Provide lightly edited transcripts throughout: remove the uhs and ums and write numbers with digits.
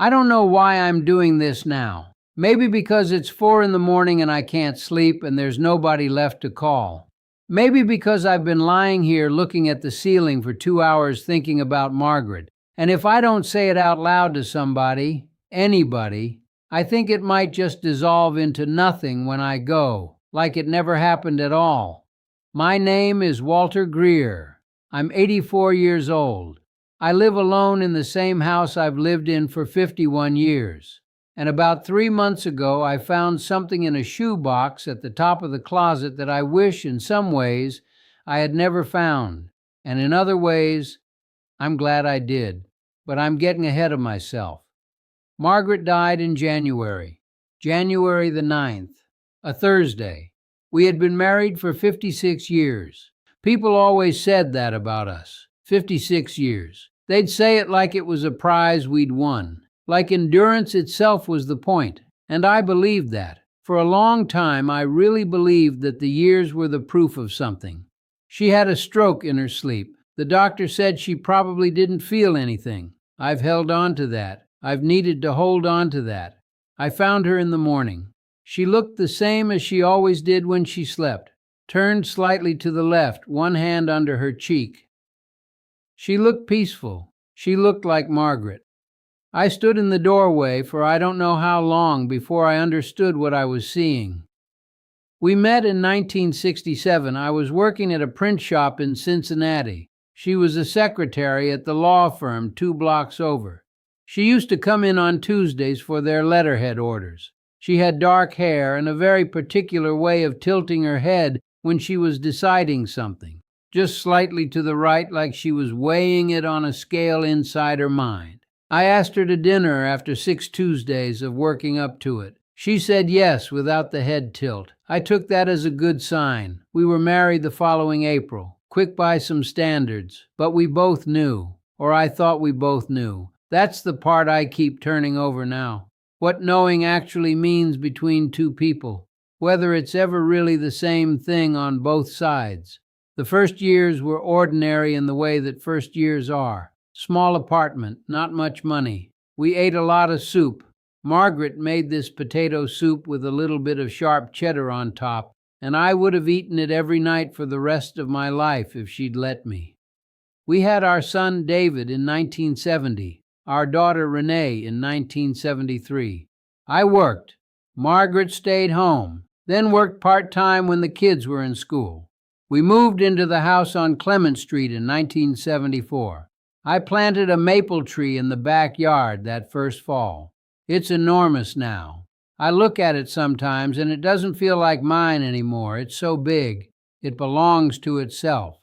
I don't know why I'm doing this now. Maybe because it's 4 in the morning and I can't sleep and there's nobody left to call. Maybe because I've been lying here looking at the ceiling for 2 hours thinking about Margaret. And if I don't say it out loud to somebody, anybody, I think it might just dissolve into nothing when I go, like it never happened at all. My name is Walter Greer. I'm 84 years old. I live alone in the same house I've lived in for 51 years. And about 3 months ago, I found something in a shoebox at the top of the closet that I wish, in some ways, I had never found. And in other ways, I'm glad I did. But I'm getting ahead of myself. Margaret died in January the 9th, a Thursday. We had been married for 56 years. People always said that about us, 56 years. They'd say it like it was a prize we'd won. Like endurance itself was the point, and I believed that. For a long time, I really believed that the years were the proof of something. She had a stroke in her sleep. The doctor said she probably didn't feel anything. I've held on to that. I've needed to hold on to that. I found her in the morning. She looked the same as she always did when she slept, turned slightly to the left, one hand under her cheek. She looked peaceful. She looked like Margaret. I stood in the doorway for I don't know how long before I understood what I was seeing. We met in 1967. I was working at a print shop in Cincinnati. She was a secretary at the law firm 2 blocks over. She used to come in on Tuesdays for their letterhead orders. She had dark hair and a very particular way of tilting her head when she was deciding something, just slightly to the right, like she was weighing it on a scale inside her mind. I asked her to dinner after 6 Tuesdays of working up to it. She said yes without the head tilt. I took that as a good sign. We were married the following April, quick by some standards, but we both knew, or I thought we both knew. That's the part I keep turning over now. What knowing actually means between two people, whether it's ever really the same thing on both sides. The first years were ordinary in the way that first years are. Small apartment, not much money. We ate a lot of soup. Margaret made this potato soup with a little bit of sharp cheddar on top, and I would have eaten it every night for the rest of my life if she'd let me. We had our son David in 1970, our daughter Renee in 1973. I worked. Margaret stayed home, then worked part-time when the kids were in school. We moved into the house on Clement Street in 1974. I planted a maple tree in the backyard that first fall. It's enormous now. I look at it sometimes and it doesn't feel like mine anymore. It's so big. It belongs to itself.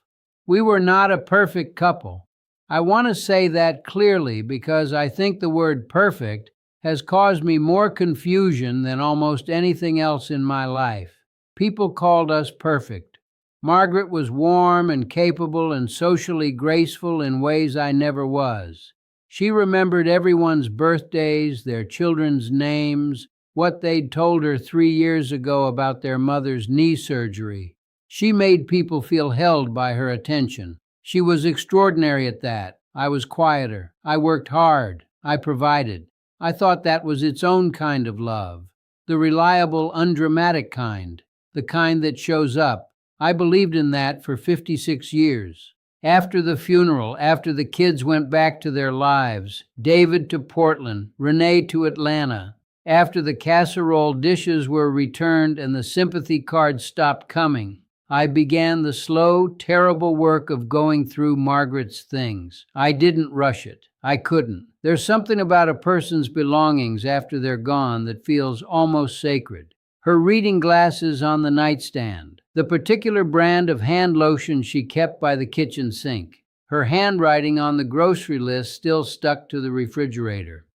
We were not a perfect couple. I want to say that clearly because I think the word perfect has caused me more confusion than almost anything else in my life. People called us perfect. Margaret was warm and capable and socially graceful in ways I never was. She remembered everyone's birthdays, their children's names, what they'd told her 3 years ago about their mother's knee surgery. She made people feel held by her attention. She was extraordinary at that. I was quieter. I worked hard. I provided. I thought that was its own kind of love. The reliable, undramatic kind. The kind that shows up. I believed in that for 56 years. After the funeral, after the kids went back to their lives, David to Portland, Renee to Atlanta, after the casserole dishes were returned and the sympathy cards stopped coming, I began the slow, terrible work of going through Margaret's things. I didn't rush it. I couldn't. There's something about a person's belongings after they're gone that feels almost sacred. Her reading glasses on the nightstand, the particular brand of hand lotion she kept by the kitchen sink, her handwriting on the grocery list still stuck to the refrigerator.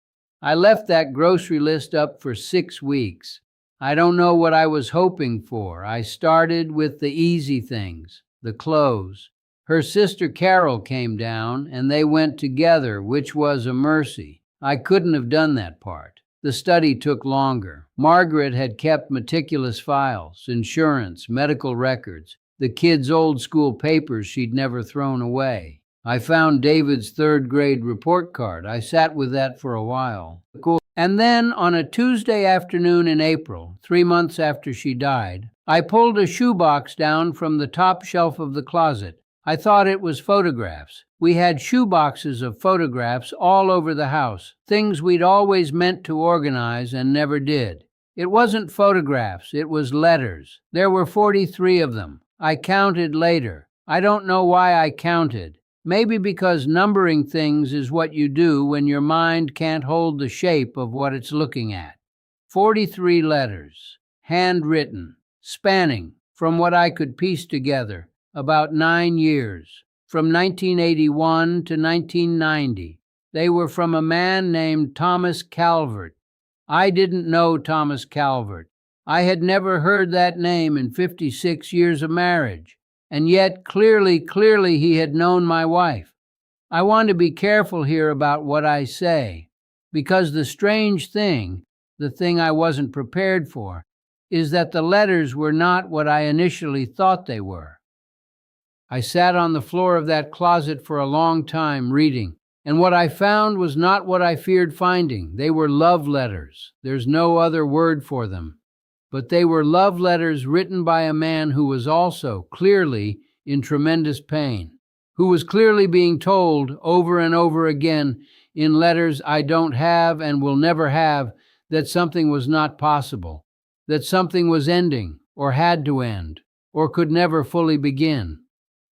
I left that grocery list up for 6 weeks. I don't know what I was hoping for. I started with the easy things, the clothes. Her sister Carol came down, and they went together, which was a mercy. I couldn't have done that part. The study took longer. Margaret had kept meticulous files, insurance, medical records, the kids' old school papers she'd never thrown away. I found David's third-grade report card. I sat with that for a while. Cool. And then, on a Tuesday afternoon in April, 3 months after she died, I pulled a shoebox down from the top shelf of the closet. I thought it was photographs. We had shoeboxes of photographs all over the house, things we'd always meant to organize and never did. It wasn't photographs, it was letters. There were 43 of them. I counted later. I don't know why I counted. Maybe because numbering things is what you do when your mind can't hold the shape of what it's looking at. 43 letters, handwritten, spanning, from what I could piece together, about 9 years, from 1981 to 1990. They were from a man named Thomas Calvert. I didn't know Thomas Calvert. I had never heard that name in 56 years of marriage. And yet, clearly he had known my wife. I want to be careful here about what I say, because the strange thing, the thing I wasn't prepared for, is that the letters were not what I initially thought they were. I sat on the floor of that closet for a long time reading, and what I found was not what I feared finding. They were love letters. There's no other word for them. But they were love letters written by a man who was also clearly in tremendous pain, who was clearly being told over and over again in letters I don't have and will never have that something was not possible, that something was ending or had to end or could never fully begin.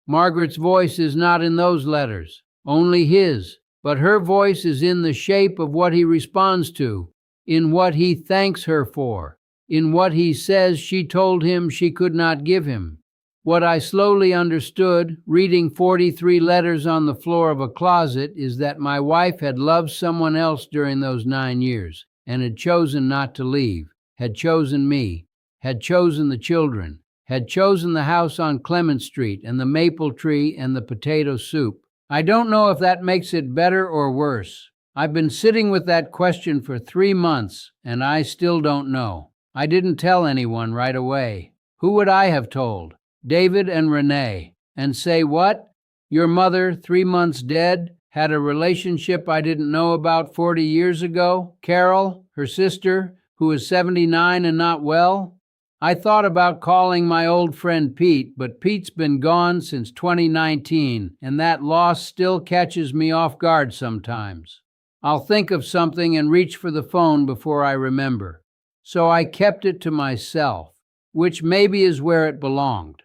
Margaret's voice is not in those letters, only his, but her voice is in the shape of what he responds to, in what he thanks her for, in what he says she told him she could not give him. What I slowly understood, reading 43 letters on the floor of a closet, is that my wife had loved someone else during those 9 years and had chosen not to leave, had chosen me, had chosen the children, had chosen the house on Clement Street and the maple tree and the potato soup. I don't know if that makes it better or worse. I've been sitting with that question for 3 months, and I still don't know. I didn't tell anyone right away. Who would I have told? David and Renee. And say what? Your mother, 3 months dead, had a relationship I didn't know about 40 years ago? Carol, her sister, who is 79 and not well? I thought about calling my old friend Pete, but Pete's been gone since 2019, and that loss still catches me off guard sometimes. I'll think of something and reach for the phone before I remember. So I kept it to myself, which maybe is where it belonged.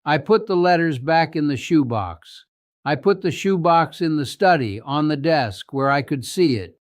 I put the letters back in the shoebox. I put the shoebox in the study, on the desk, where I could see it.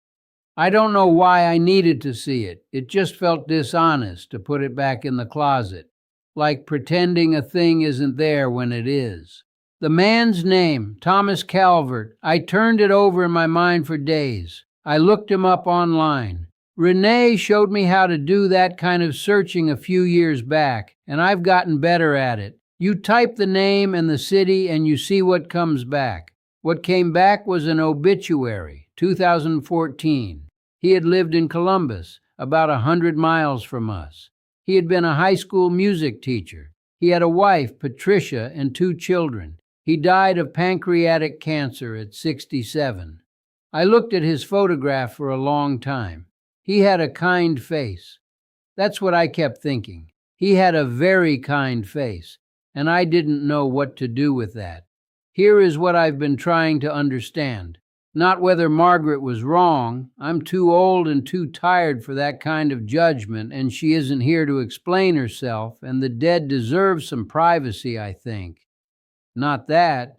I don't know why I needed to see it. It just felt dishonest to put it back in the closet, like pretending a thing isn't there when it is. The man's name, Thomas Calvert, I turned it over in my mind for days. I looked him up online. Renee showed me how to do that kind of searching a few years back, and I've gotten better at it. You type the name and the city and you see what comes back. What came back was an obituary, 2014. He had lived in Columbus, about 100 miles from us. He had been a high school music teacher. He had a wife, Patricia, and 2 children. He died of pancreatic cancer at 67. I looked at his photograph for a long time. He had a kind face. That's what I kept thinking. He had a very kind face, and I didn't know what to do with that. Here is what I've been trying to understand. Not whether Margaret was wrong. I'm too old and too tired for that kind of judgment, and she isn't here to explain herself, and the dead deserve some privacy, I think. Not that.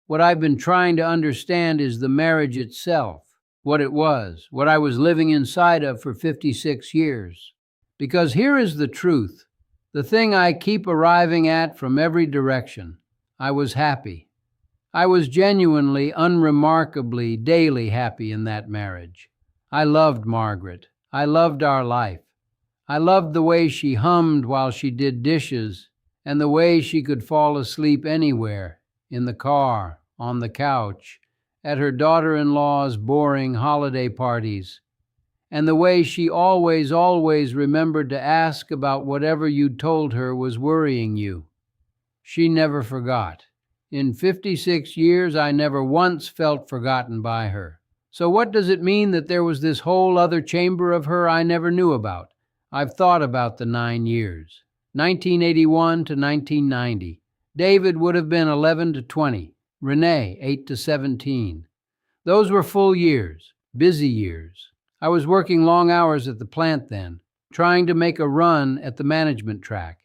What I've been trying to understand is the marriage itself. What it was, what I was living inside of for 56 years. Because here is the truth, the thing I keep arriving at from every direction. I was happy. I was genuinely, unremarkably, daily happy in that marriage. I loved Margaret. I loved our life. I loved the way she hummed while she did dishes, and the way she could fall asleep anywhere, in the car, on the couch, at her daughter-in-law's boring holiday parties, and the way she always remembered to ask about whatever you'd told her was worrying you. She never forgot. In 56 years, I never once felt forgotten by her. So what does it mean that there was this whole other chamber of her I never knew about? I've thought about the 9 years. 1981 to 1990. David would have been 11 to 20. Renee, 8 to 17. Those were full years, busy years. I was working long hours at the plant then, trying to make a run at the management track.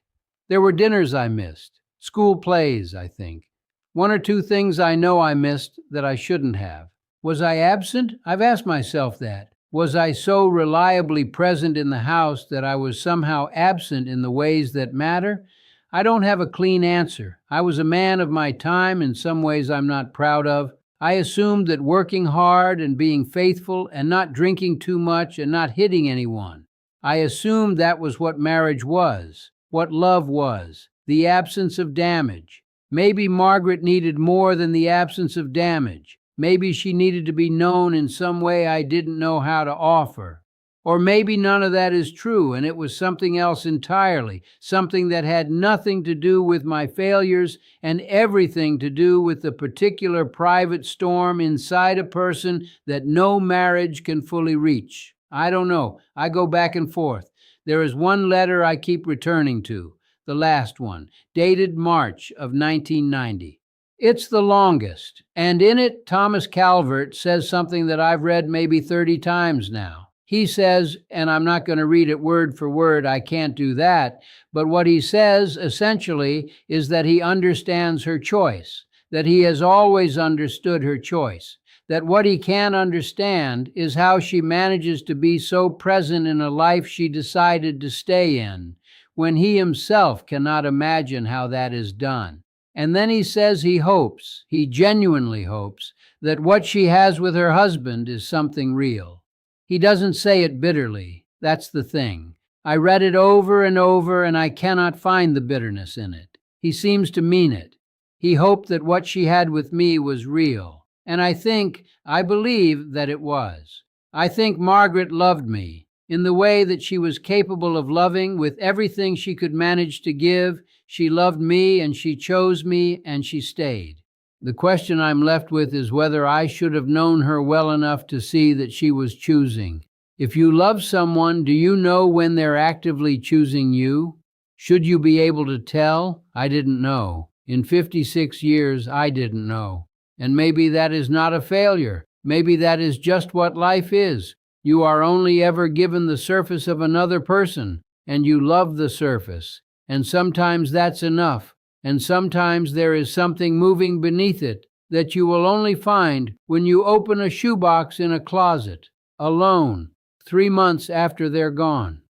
There were dinners I missed, school plays, I think. One or two things I know I missed that I shouldn't have. Was I absent? I've asked myself that. Was I so reliably present in the house that I was somehow absent in the ways that matter? I don't have a clean answer. I was a man of my time in some ways I'm not proud of. I assumed that working hard and being faithful and not drinking too much and not hitting anyone. I assumed that was what marriage was, what love was, the absence of damage. Maybe Margaret needed more than the absence of damage. Maybe she needed to be known in some way I didn't know how to offer. Or maybe none of that is true and it was something else entirely, something that had nothing to do with my failures and everything to do with the particular private storm inside a person that no marriage can fully reach. I don't know. I go back and forth. There is one letter I keep returning to, the last one, dated March of 1990. It's the longest, and in it, Thomas Calvert says something that I've read maybe 30 times now. He says, and I'm not going to read it word for word, I can't do that, but what he says essentially is that he understands her choice, that he has always understood her choice, that what he can't understand is how she manages to be so present in a life she decided to stay in, when he himself cannot imagine how that is done. And then he says he hopes, he genuinely hopes, that what she has with her husband is something real. He doesn't say it bitterly. That's the thing. I read it over and over, and I cannot find the bitterness in it. He seems to mean it. He hoped that what she had with me was real. And I believe that it was. I think Margaret loved me in the way that she was capable of loving with everything she could manage to give. She loved me, and she chose me, and she stayed. The question I'm left with is whether I should have known her well enough to see that she was choosing. If you love someone, do you know when they're actively choosing you? Should you be able to tell? I didn't know. In 56 years, I didn't know. And maybe that is not a failure. Maybe that is just what life is. You are only ever given the surface of another person, and you love the surface. And sometimes that's enough, and sometimes there is something moving beneath it that you will only find when you open a shoebox in a closet, alone, 3 months after they're gone.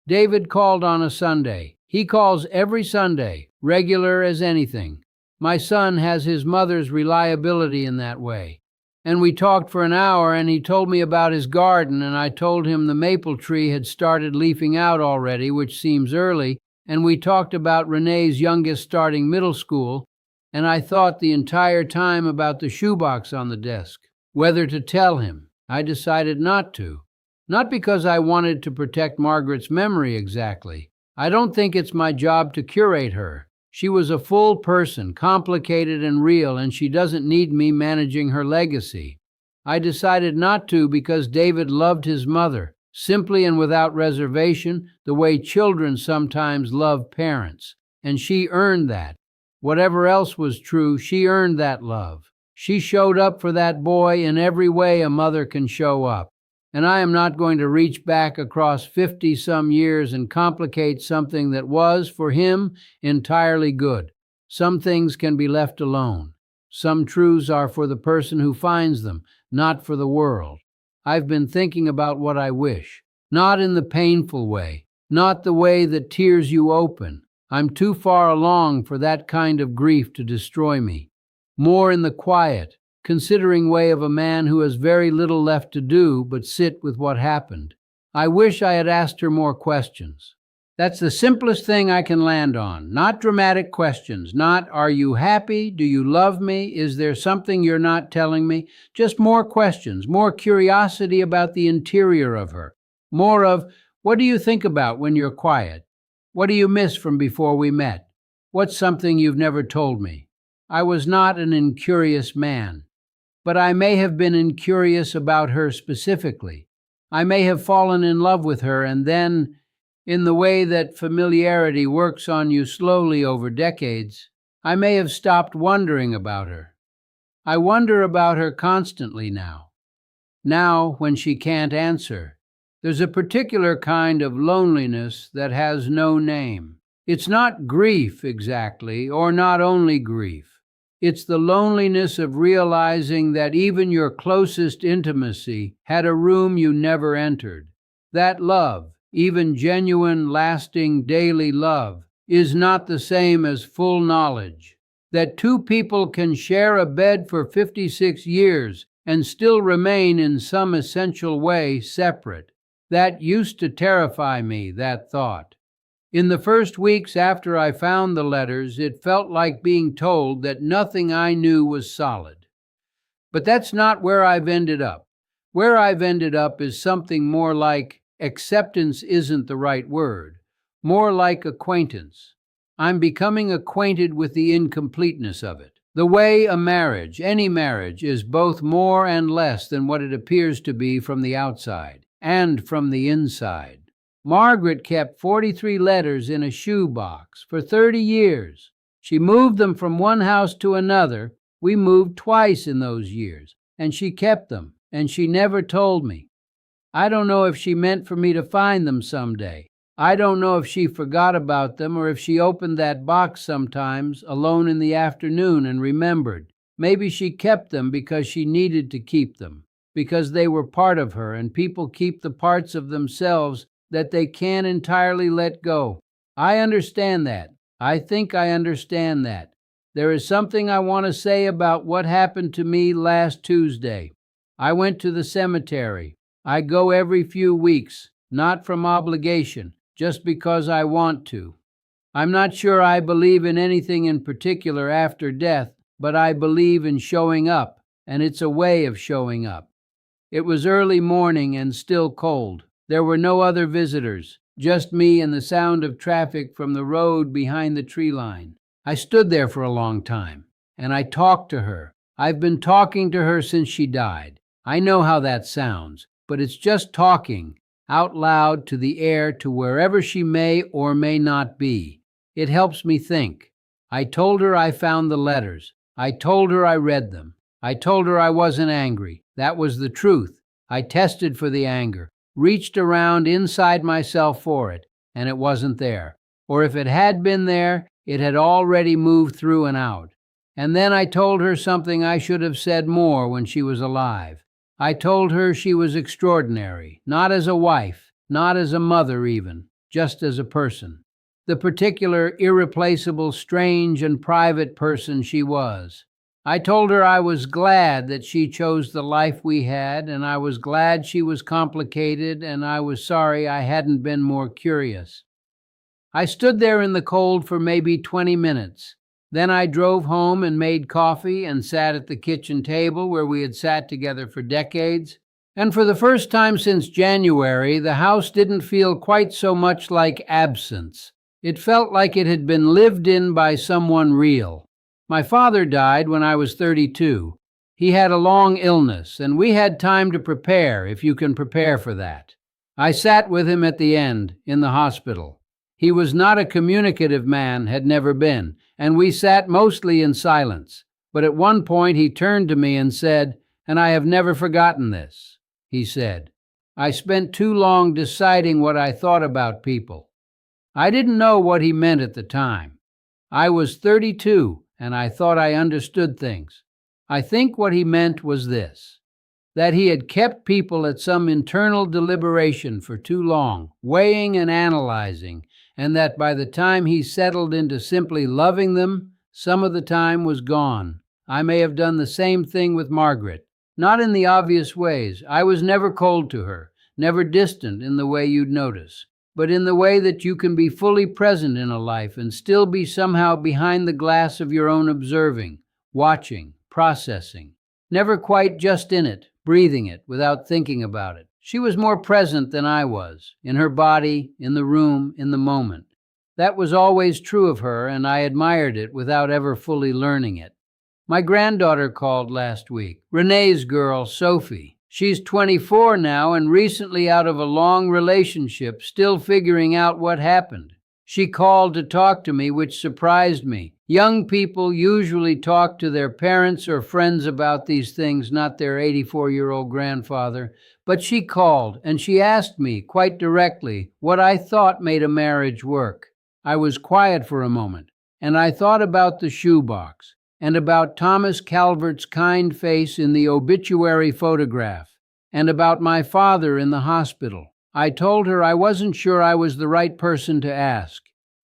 David called on a Sunday. He calls every Sunday, regular as anything. My son has his mother's reliability in that way. And we talked for an hour, and he told me about his garden, and I told him the maple tree had started leafing out already, which seems early, and we talked about Renee's youngest starting middle school, and I thought the entire time about the shoebox on the desk, whether to tell him. I decided not to. Not because I wanted to protect Margaret's memory exactly. I don't think it's my job to curate her. She was a full person, complicated and real, and she doesn't need me managing her legacy. I decided not to because David loved his mother, simply and without reservation, the way children sometimes love parents. And she earned that. Whatever else was true, she earned that love. She showed up for that boy in every way a mother can show up. And I am not going to reach back across 50-some years and complicate something that was, for him, entirely good. Some things can be left alone. Some truths are for the person who finds them, not for the world. I've been thinking about what I wish, not in the painful way, not the way that tears you open. I'm too far along for that kind of grief to destroy me. More in the quiet, considering way of a man who has very little left to do but sit with what happened. I wish I had asked her more questions. That's the simplest thing I can land on. Not dramatic questions. Not, are you happy? Do you love me? Is there something you're not telling me? Just more questions, more curiosity about the interior of her. More of, what do you think about when you're quiet? What do you miss from before we met? What's something you've never told me? I was not an incurious man, but I may have been incurious about her specifically. I may have fallen in love with her, and then, in the way that familiarity works on you slowly over decades, I may have stopped wondering about her. I wonder about her constantly now. Now, when she can't answer, there's a particular kind of loneliness that has no name. It's not grief exactly, or not only grief. It's the loneliness of realizing that even your closest intimacy had a room you never entered. That love, even genuine, lasting, daily love, is not the same as full knowledge. That two people can share a bed for 56 years and still remain in some essential way separate. That used to terrify me, that thought. In the first weeks after I found the letters, it felt like being told that nothing I knew was solid. But that's not where I've ended up. Where I've ended up is something more like acceptance isn't the right word, more like acquaintance. I'm becoming acquainted with the incompleteness of it. The way a marriage, any marriage, is both more and less than what it appears to be from the outside and from the inside. Margaret kept 43 letters in a shoebox for 30 years. She moved them from one house to another. We moved twice in those years, and she kept them, and she never told me. I don't know if she meant for me to find them someday. I don't know if she forgot about them or if she opened that box sometimes alone in the afternoon and remembered. Maybe she kept them because she needed to keep them, because they were part of her, and people keep the parts of themselves that they can't entirely let go. I understand that. I think I understand that. There is something I want to say about what happened to me last Tuesday. I went to the cemetery. I go every few weeks, not from obligation, just because I want to. I'm not sure I believe in anything in particular after death, but I believe in showing up, and it's a way of showing up. It was early morning and still cold. There were no other visitors, just me and the sound of traffic from the road behind the tree line. I stood there for a long time, and I talked to her. I've been talking to her since she died. I know how that sounds, but it's just talking out loud to the air to wherever she may or may not be. It helps me think. I told her I found the letters. I told her I read them. I told her I wasn't angry. That was the truth. I tested for the anger, reached around inside myself for it, and it wasn't there. Or if it had been there, it had already moved through and out. And then I told her something I should have said more when she was alive. I told her she was extraordinary, not as a wife, not as a mother even, just as a person. The particular, irreplaceable, strange, and private person she was. I told her I was glad that she chose the life we had, and I was glad she was complicated, and I was sorry I hadn't been more curious. I stood there in the cold for maybe 20 minutes. Then I drove home and made coffee and sat at the kitchen table where we had sat together for decades. And for the first time since January, the house didn't feel quite so much like absence. It felt like it had been lived in by someone real. My father died when I was 32. He had a long illness, and we had time to prepare, if you can prepare for that. I sat with him at the end, in the hospital. He was not a communicative man, had never been, and we sat mostly in silence. But at one point he turned to me and said, "And I have never forgotten this," he said. "I spent too long deciding what I thought about people." I didn't know what he meant at the time. I was 32, and I thought I understood things. I think what he meant was this: that he had kept people at some internal deliberation for too long, weighing and analyzing, and that by the time he settled into simply loving them, some of the time was gone. I may have done the same thing with Margaret. Not in the obvious ways. I was never cold to her, never distant in the way you'd notice, but in the way that you can be fully present in a life and still be somehow behind the glass of your own observing, watching, processing. Never quite just in it, breathing it without thinking about it. She was more present than I was, in her body, in the room, in the moment. That was always true of her, and I admired it without ever fully learning it. My granddaughter called last week, Renee's girl, Sophie. She's 24 now and recently out of a long relationship, still figuring out what happened. She called to talk to me, which surprised me. Young people usually talk to their parents or friends about these things, not their 84-year-old grandfather. But she called, and she asked me, quite directly, what I thought made a marriage work. I was quiet for a moment, and I thought about the shoebox, and about Thomas Calvert's kind face in the obituary photograph, and about my father in the hospital. I told her I wasn't sure I was the right person to ask.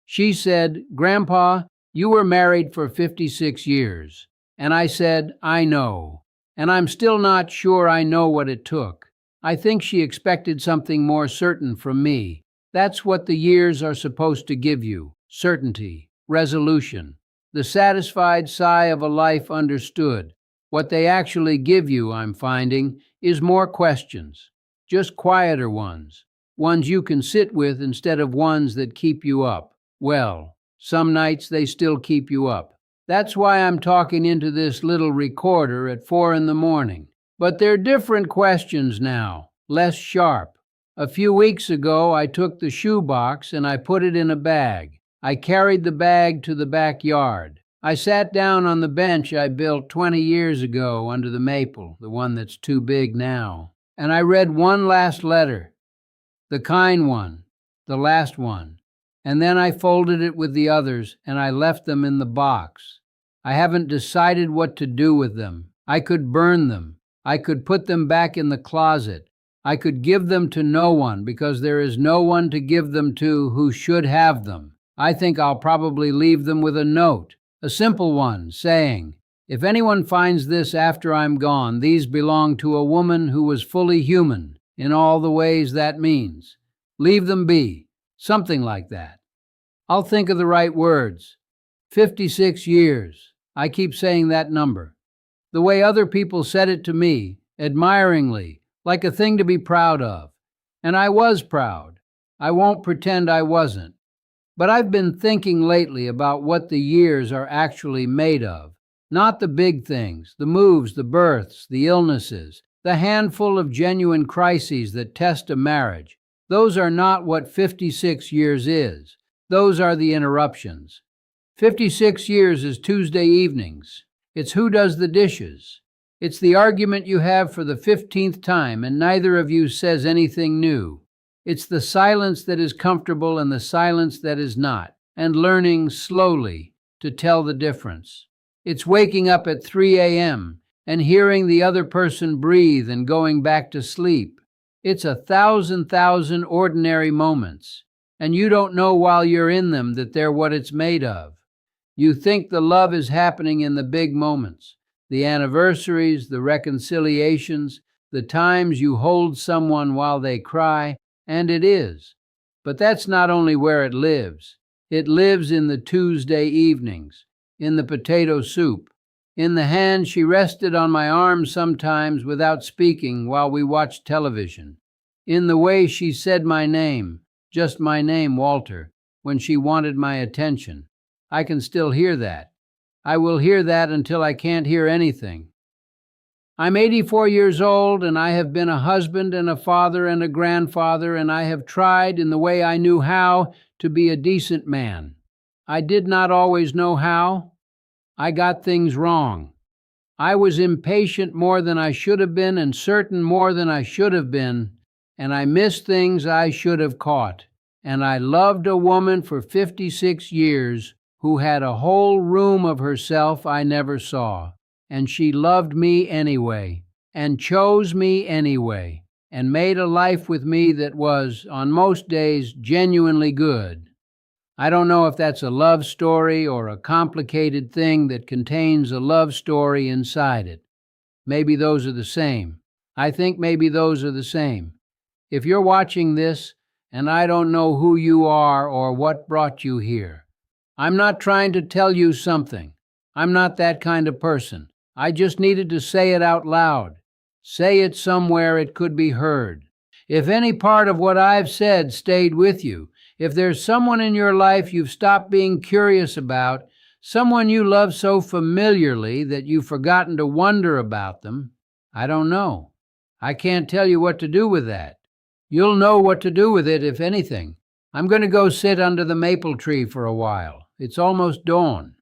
She said, "Grandpa, you were married for 56 years." And I said, "I know. And I'm still not sure I know what it took." I think she expected something more certain from me. That's what the years are supposed to give you: certainty, resolution, the satisfied sigh of a life understood. What they actually give you, I'm finding, is more questions. Just quieter ones you can sit with instead of ones that keep you up. Well, some nights they still keep you up. That's why I'm talking into this little recorder at 4 in the morning. But they're different questions now, less sharp. A few weeks ago, I took the shoebox and I put it in a bag. I carried the bag to the backyard. I sat down on the bench I built 20 years ago under the maple, the one that's too big now. And I read one last letter, the kind one, the last one. And then I folded it with the others and I left them in the box. I haven't decided what to do with them. I could burn them. I could put them back in the closet. I could give them to no one because there is no one to give them to who should have them. I think I'll probably leave them with a note, a simple one, saying, "If anyone finds this after I'm gone, these belong to a woman who was fully human in all the ways that means. Leave them be." Something like that. I'll think of the right words. 56 years. I keep saying that number. The way other people said it to me, admiringly, like a thing to be proud of. And I was proud. I won't pretend I wasn't. But I've been thinking lately about what the years are actually made of. Not the big things, the moves, the births, the illnesses, the handful of genuine crises that test a marriage. Those are not what 56 years is. Those are the interruptions. 56 years is Tuesday evenings. It's who does the dishes. It's the argument you have for the 15th time and neither of you says anything new. It's the silence that is comfortable and the silence that is not, and learning slowly to tell the difference. It's waking up at 3 a.m. and hearing the other person breathe and going back to sleep. It's 1,000 ordinary moments, and you don't know while you're in them that they're what it's made of. You think the love is happening in the big moments, the anniversaries, the reconciliations, the times you hold someone while they cry, and it is. But that's not only where it lives. It lives in the Tuesday evenings, in the potato soup, in the hand she rested on my arm sometimes without speaking while we watched television, in the way she said my name, just my name, Walter, when she wanted my attention. I can still hear that. I will hear that until I can't hear anything. I'm 84 years old, and I have been a husband and a father and a grandfather, and I have tried, in the way I knew how, to be a decent man. I did not always know how. I got things wrong. I was impatient more than I should have been and certain more than I should have been, and I missed things I should have caught. And I loved a woman for 56 years who had a whole room of herself I never saw. And she loved me anyway, and chose me anyway, and made a life with me that was, on most days, genuinely good. I don't know if that's a love story or a complicated thing that contains a love story inside it. Maybe those are the same. I think maybe those are the same. If you're watching this, and I don't know who you are or what brought you here, I'm not trying to tell you something. I'm not that kind of person. I just needed to say it out loud. Say it somewhere it could be heard. If any part of what I've said stayed with you, if there's someone in your life you've stopped being curious about, Someone you love so familiarly that you've forgotten to wonder about them? I don't know. I can't tell you what to do with that. You'll know what to do with it, if anything. I'm going to go sit under the maple tree for a while. It's almost dawn.